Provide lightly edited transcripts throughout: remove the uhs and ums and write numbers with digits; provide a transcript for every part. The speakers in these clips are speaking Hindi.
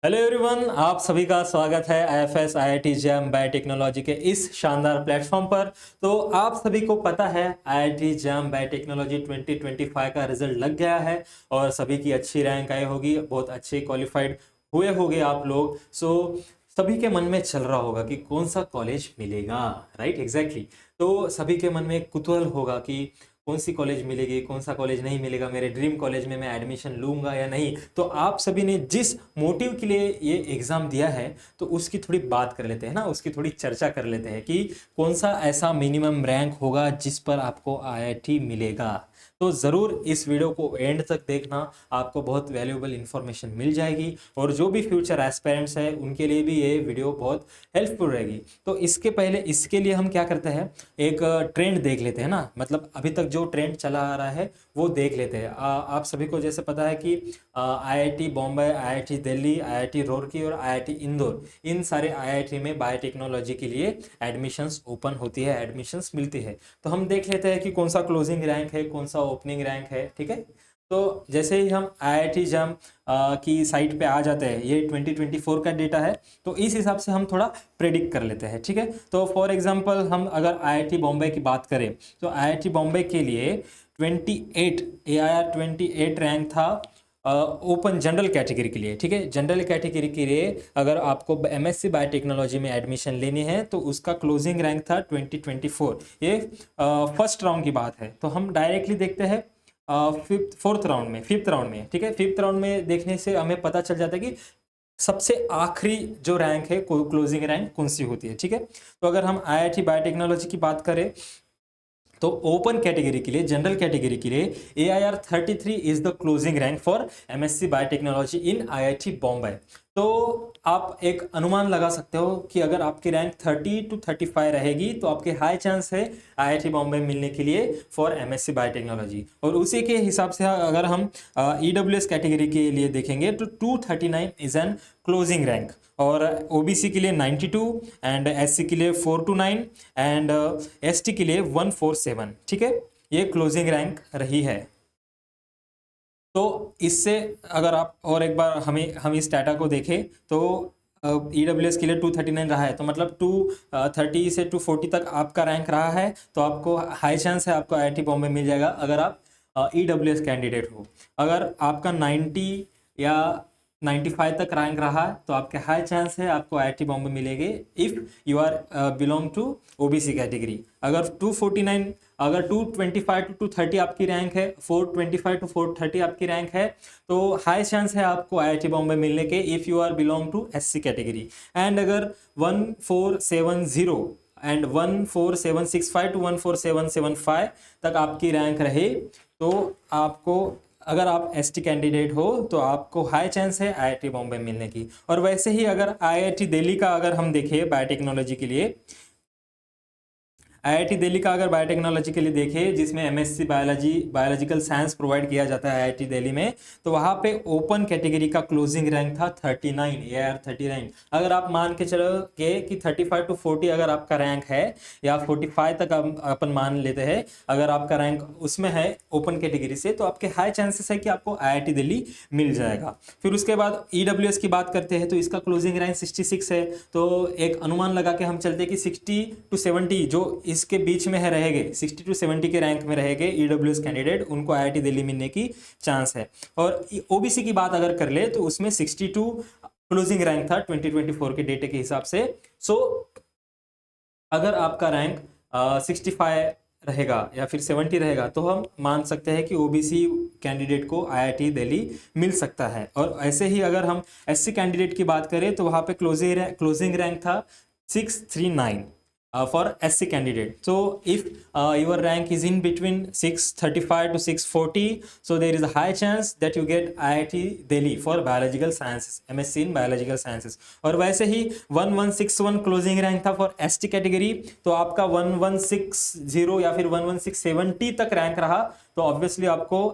हेलो एवरीवन, आप सभी का स्वागत है आईएफएस आईआईटी जैम बायोटेक्नोलॉजी के इस शानदार प्लेटफॉर्म पर। तो आप सभी को पता है आईआईटी जैम बायोटेक्नोलॉजी 2025 का रिजल्ट लग गया है और सभी की अच्छी रैंक आई होगी, बहुत अच्छे क्वालिफाइड हुए होंगे आप लोग। सभी के मन में चल रहा होगा कि कौन सा कॉलेज मिलेगा, राइट? एग्जैक्टली। तो सभी के मन में एक कुतूहल होगा कि कौन सी कॉलेज मिलेगी, कौन सा कॉलेज नहीं मिलेगा, मेरे ड्रीम कॉलेज में मैं एडमिशन लूंगा या नहीं। तो आप सभी ने जिस मोटिव के लिए ये एग्ज़ाम दिया है, तो उसकी थोड़ी बात कर लेते हैं ना, उसकी थोड़ी चर्चा कर लेते हैं कि कौन सा ऐसा मिनिमम रैंक होगा जिस पर आपको आईआईटी मिलेगा। तो ज़रूर इस वीडियो को एंड तक देखना, आपको बहुत वैल्यूएबल इंफॉर्मेशन मिल जाएगी और जो भी फ्यूचर एस्पिरेंट्स है उनके लिए भी ये वीडियो बहुत हेल्पफुल रहेगी। तो इसके पहले इसके लिए हम क्या करते हैं, एक ट्रेंड देख लेते हैं ना, मतलब अभी तक जो ट्रेंड चला आ रहा है वो देख लेते हैं। आप सभी को जैसे पता है कि IIT Bombay, IIT Delhi, IIT Roorkee और आईआईटी इंदौर, इन सारे आईआईटी में बायोटेक्नोलॉजी के लिए एडमिशन्स ओपन होती है, एडमिशन्स मिलती है। तो हम देख लेते हैं कि कौन सा क्लोजिंग रैंक है, कौन सा ओपनिंग रैंक है, ठीक है। तो जैसे ही हम आईआईटी जैम की साइट पे आ जाते हैं, ये 2024 का डेटा है, तो इस हिसाब से हम थोड़ा प्रेडिक्ट कर लेते हैं, ठीक है। तो फॉर एग्जांपल हम अगर आईआईटी बॉम्बे की बात करें, तो आईआईटी बॉम्बे के लिए 28 एआईआर 28 रैंक था ओपन जनरल कैटेगरी के लिए, ठीक है। जनरल कैटेगरी के लिए अगर आपको एमएससी बायोटेक्नोलॉजी में एडमिशन लेनी है तो उसका क्लोजिंग रैंक था 2024। ये फर्स्ट राउंड की बात है। तो हम डायरेक्टली देखते हैं फिफ्थ राउंड में, ठीक है। फिफ्थ राउंड में देखने से हमें पता चल जाता है कि सबसे आखिरी जो रैंक है, क्लोजिंग रैंक कौन सी होती है, ठीक है। तो अगर हम आईआईटी बायोटेक्नोलॉजी की बात करें तो ओपन कैटेगरी के लिए, जनरल कैटेगरी के लिए AIR 33 is the closing rank for MSc biotechnology in IIT Bombay. तो आप एक अनुमान लगा सकते हो कि अगर आपकी रैंक 30 to 35 रहेगी तो आपके हाई चांस है आईआईटी बॉम्बे मिलने के लिए फॉर एमएससी बायोटेक्नोलॉजी। और उसी के हिसाब से अगर हम ईडब्ल्यूएस कैटेगरी के लिए देखेंगे तो 239 इज एन क्लोजिंग रैंक, और ओबीसी के लिए 92 एंड एससी के लिए 429 एंड एसटी के लिए 147, ठीक है। ये क्लोजिंग रैंक रही है। तो इससे अगर आप और एक बार हम इस डाटा को देखें तो ईडब्ल्यूएस के लिए 239 रहा है, तो मतलब 230 से 240 तक आपका रैंक रहा है, तो आपको हाई चांस है आपको आईआईटी बॉम्बे मिल जाएगा अगर आप ईडब्ल्यूएस कैंडिडेट हो। अगर आपका 90 या 95 तक रैंक रहा तो आपके हाई चांस है आपको आईआईटी बॉम्बे मिलेंगे if you are belong to OBC category. अगर 249, अगर 225 टू 230 आपकी रैंक है, 425 टू 430 आपकी रैंक है, तो हाई चांस है आपको आईआईटी बॉम्बे मिलने के if you are belong to SC category. And अगर 1470 एंड 14765 टू 14775 तक आपकी रैंक रहे तो आपको, अगर आप एसटी कैंडिडेट हो तो आपको हाई चांस है आईआईटी बॉम्बे मिलने की। और वैसे ही अगर आईआईटी दिल्ली का अगर हम देखें बायोटेक्नोलॉजी के लिए, आईआईटी दिल्ली का अगर बायोटेक्नोलॉजी के लिए देखें जिसमें एमएससी बायोलॉजिकल साइंस प्रोवाइड किया जाता है आईआईटी दिल्ली में, तो वहाँ पे ओपन कैटेगरी का क्लोजिंग रैंक था 39, AIR 39। अगर आप मान के चलोगे कि 35 टू 40 अगर आपका रैंक है, या 45 तक अपन मान लेते हैं, अगर आपका रैंक उसमें है ओपन कैटेगरी से, तो आपके हाई चांसेस है कि आपको आईआईटी दिल्ली मिल जाएगा। फिर उसके बाद ईडब्ल्यूएस की बात करते हैं तो इसका क्लोजिंग रैंक 66 है। तो एक अनुमान लगा के हम चलते हैं कि 60 टू 70 जो इसके बीच में है रहेंगे, 60 टू 70 के रैंक में रहेंगे ईडब्ल्यूएस कैंडिडेट, उनको आईआईटी दिल्ली मिलने की चांस है। और ओबीसी की बात अगर कर ले तो उसमें 62 क्लोजिंग रैंक था 2024 के डेटे के हिसाब से। सो अगर आपका रैंक 65 रहेगा या फिर 70 रहेगा तो हम मान सकते हैं कि ओबीसी कैंडिडेट को आईआईटी दिल्ली मिल सकता है। और ऐसे ही अगर हम एससी कैंडिडेट की बात करें तो वहाँ पे क्लोजिंग रैंक था 639 for SC candidate. So if your rank is in between 635 to 640, so there is a high chance that you get IIT Delhi for biological sciences, MSc in biological sciences. और वैसे ही 1161 क्लोजिंग रैंक था फॉर एसटी कैटेगरी, तो आपका 1160 या फिर 11670 तक रैंक रहा, तो ऑब्वियसली आपको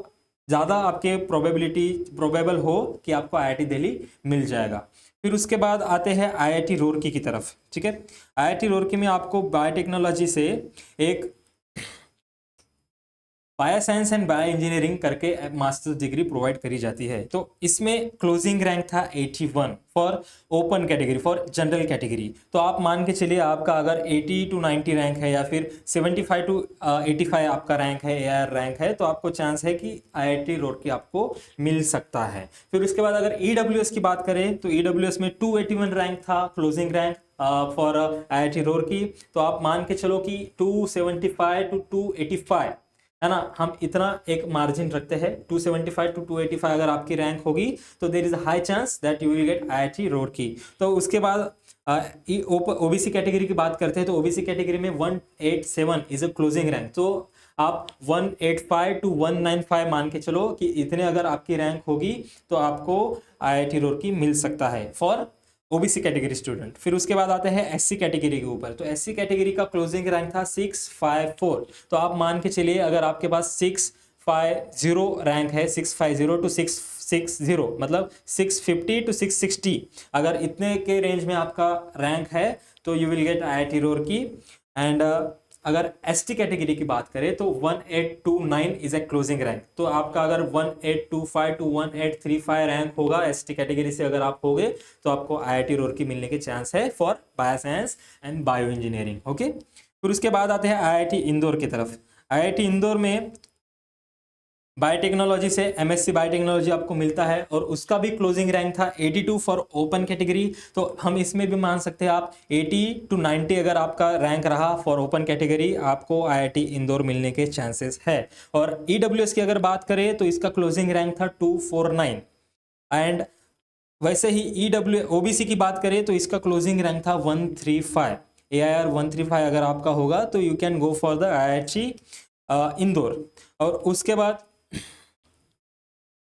ज़्यादा आपके प्रोबेबल हो कि आपको आईआईटी दिल्ली मिल जाएगा। फिर उसके बाद आते हैं आईआईटी रुड़की की तरफ, ठीक है। आईआईटी रुड़की में आपको बायोटेक्नोलॉजी से एक bio science and bio engineering करके मास्टर्स डिग्री प्रोवाइड करी जाती है। तो इसमें क्लोजिंग रैंक था 81 for open category, for general category. तो आप मान के चलिए आपका अगर 80 टू 90 रैंक है या फिर 75 टू 85 आपका रैंक है, एआर रैंक है, तो आपको चांस है कि आईआईटी रुड़की आपको मिल सकता है। फिर उसके बाद अगर ईडब्ल्यूएस की बात करें तो ईडब्ल्यूएस में 281 रैंक था closing rank for IIT Roorkee. तो आप मान के चलो कि 275 टू 285 है ना, हम इतना एक मार्जिन रखते हैं। 275 टू 285 अगर आपकी रैंक होगी तो there is a high chance that you will get IIT Roorkee. तो उसके बाद ओबीसी कैटेगरी की बात करते हैं तो ओबीसी कैटेगरी में 187 इज अ क्लोजिंग रैंक। तो आप 185 टू 195 मान के चलो कि इतने अगर आपकी रैंक होगी तो आपको आईआईटी रुड़की मिल सकता है फॉर ओबीसी कैटेगरी स्टूडेंट। फिर उसके बाद आते हैं एससी कैटेगरी के ऊपर। तो एससी कैटेगरी का क्लोजिंग रैंक था 654। तो आप मान के चलिए अगर आपके पास 650 रैंक है, 650 टू 660 मतलब 650 टू 660, अगर इतने के रेंज में आपका रैंक है तो you will get IIT Roorkee. And अगर एसटी कैटेगरी की बात करें तो 1829 इज ए क्लोजिंग रैंक। तो आपका अगर 1825 टू 1835 रैंक होगा एसटी कैटेगरी से अगर आप होगे तो आपको आईआईटी रुड़की मिलने के चांस है for bio science and bio engineering. Okay, फिर उसके बाद आते हैं आईआईटी इंदौर की तरफ। आईआईटी इंदौर में बायोटेक्नोलॉजी से एमएससी बायोटेक्नोलॉजी आपको मिलता है और उसका भी क्लोजिंग रैंक था 82 फॉर ओपन कैटेगरी। तो हम इसमें भी मान सकते हैं आप 80 टू 90 अगर आपका रैंक रहा फॉर ओपन कैटेगरी आपको आईआईटी इंदौर मिलने के चांसेस है। और ईडब्ल्यूएस की अगर बात करें तो इसका क्लोजिंग रैंक था 249। एंड वैसे ही ईडब्ल्यू ओबीसी की बात करें तो इसका क्लोजिंग रैंक था 135। एआईआर 135 अगर आपका होगा तो you can go for the IIT Indore. और उसके बाद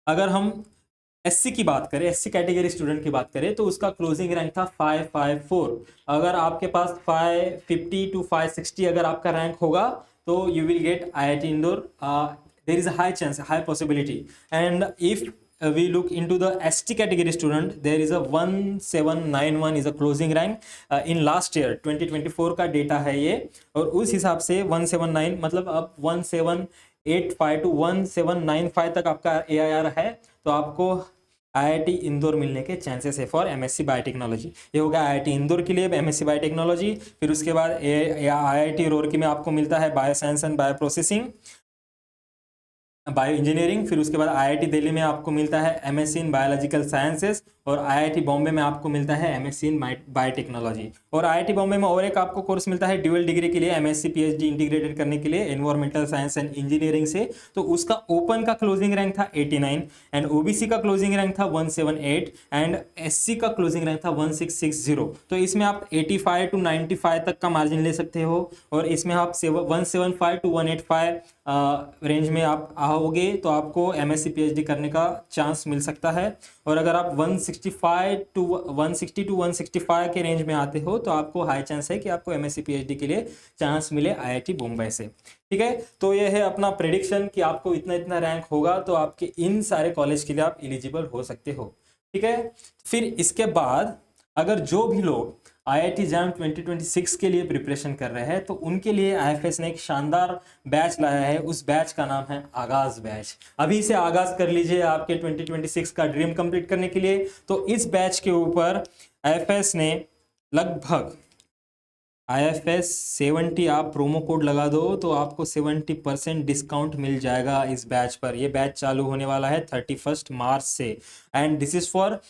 अगर हम एससी की बात करें, एससी कैटेगरी स्टूडेंट की बात करें तो उसका क्लोजिंग रैंक था 554। अगर आपके पास 550 टू 560 अगर आपका रैंक होगा तो you will get IIT Indore. There is a high chance, high possibility. And if we look into the ST category student, there is a 1791 is a closing rank in last year 2024 का डेटा है ये। और उस हिसाब से 179 मतलब अब 1785 टू 1795 तक आपका AIR है तो आपको आईआईटी इंदौर मिलने के चांसेस है फॉर एमएससी बायोटेक्नोलॉजी। ये होगा आईआईटी इंदौर के लिए एमएससी बायोटेक्नोलॉजी। फिर उसके बाद आईआईटी रुड़की में आपको मिलता है bio science and bio processing, bio engineering. फिर उसके बाद आईआईटी दिल्ली में आपको मिलता है एमएससी इन बायोलॉजिकल साइंसेस और आईआईटी बॉम्बे में आपको मिलता है एमएससी इन बायोटेक्नोलॉजी। और आईआईटी बॉम्बे में और एक आपको कोर्स मिलता है ड्यूअल डिग्री के लिए एमएससी पीएचडी इंटीग्रेटेड करने के लिए एनवायरमेंटल साइंस एंड इंजीनियरिंग से। तो उसका ओपन का क्लोजिंग रैंक था 89 एंड ओबीसी का क्लोजिंग रैंक था 178 एंड एससी का क्लोजिंग रैंक था 1660। तो इसमें आप 85 टू 95 तक का मार्जिन ले सकते हो और इसमें आप 175 टू 185 रेंज में आप आओगे तो आपको एमएससी पीएचडी करने का चांस मिल सकता है। और अगर आप 160 टू 165 के रेंज में आते हो तो आपको हाई चांस है कि आपको एमएससी पीएचडी के लिए चांस मिले आईआईटी बॉम्बे से। ठीक है, तो ये है अपना प्रेडिक्शन कि आपको इतना इतना रैंक होगा तो आपके इन सारे कॉलेज के लिए आप एलिजिबल हो सकते हो। ठीक है, फिर इसके बाद अगर जो भी लोग आईआईटी जैम 2026 के लिए प्रिपरेशन कर रहे हैं तो उनके लिए आईएफएस ने एक शानदार बैच लाया है। उस बैच का नाम है आगाज बैच। अभी से आगाज कर लीजिए आपके 2026 का ड्रीम कंप्लीट करने के लिए। तो इस बैच के ऊपर आईएफएस ने लगभग IFS 70 आप प्रोमो कोड लगा दो तो आपको 70% डिस्काउंट मिल जाएगा इस बैच पर। ये बैच चालू होने वाला है 31 मार्च से and this is for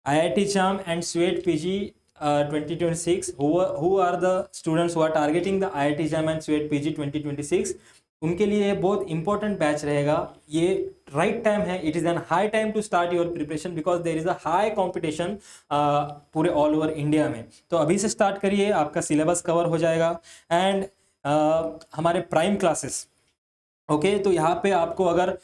IIT JAM and SWET PG 2026 who are the students who are targeting the IIT JAM and SWET PG 2026। उनके लिए ये बहुत इंपॉर्टेंट बैच रहेगा। ये राइट टाइम है, it is an high time to start your preparation because there is a high competition पूरे ऑल ओवर इंडिया में। तो अभी से स्टार्ट करिए, आपका सिलेबस कवर हो जाएगा। एंड हमारे प्राइम क्लासेस ओके तो यहाँ पे आपको अगर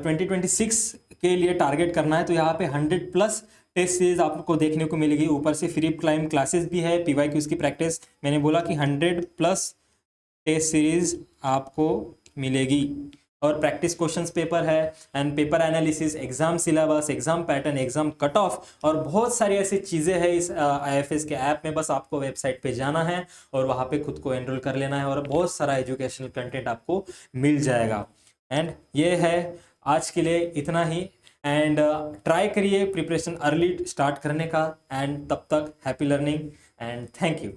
2026 के लिए टारगेट करना है तो यहाँ पे 100+ टेस्ट सीरीज आपको देखने को मिलेगी। ऊपर से फ्री क्लाइम क्लासेस भी है, PYQs की प्रैक्टिस। मैंने बोला कि 100+ टेस्ट सीरीज आपको मिलेगी। और प्रैक्टिस क्वेश्चंस पेपर है and paper analysis, exam syllabus, exam pattern, exam cut off और बहुत सारी ऐसी चीज़ें हैं इस IFS के ऐप में। बस आपको वेबसाइट पे जाना है और वहाँ पे खुद को एनरोल कर लेना है और बहुत सारा एजुकेशनल कंटेंट आपको मिल जाएगा। एंड ये है आज के लिए इतना ही। एंड ट्राई करिए प्रिपरेशन अर्ली स्टार्ट करने का। एंड तब तक happy learning and thank you.